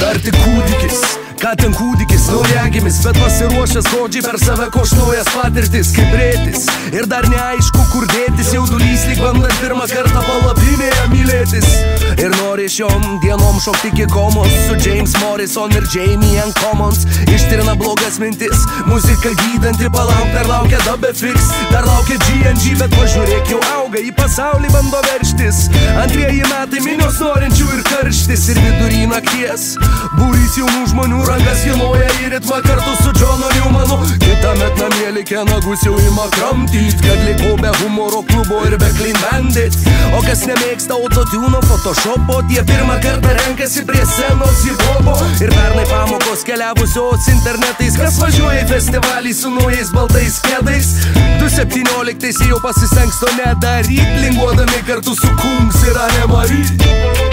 Dar tik kūdikis, ką ten kūdikis, naujagimis, bet pasiruošęs godžiai per save koš naujas patirtis, kaip rėtis. Ir dar neaišku, kur dėtis, jaudulys lyg bandant pirmą kartą palapinėje mylėtis. Ir nori šiom dienom šokti iki komos su James Morrison ir Jamie and Commons. Ištrina blogas mintis, muzika gydanti, palauk, dar laukia WFX, dar laukia G&G, bet pažiūrėk jau auga, į pasaulį bando verštis. Antrieji metai minios norinčių ir karštis, ir vidury nakties būrys jaunų žmonių rankas giloja į ritmą kartu su Johnu Newmanu. Kitąmet namie likę nagus jau ima kramtyt, kad liko be humoro klubo ir be Clean Bandit. O kas nemėgsta autotuno, photoshopo, tie pirmą kartą renkasi prie scenos hip-hopo. Ir pernai pamokos keliavusios internetais, kas važiuoja į festivalį su naujais baltais kedais. 2017 jau pasistengs to nedaryt, linguodami kartu su Kungs ir Anne Marie.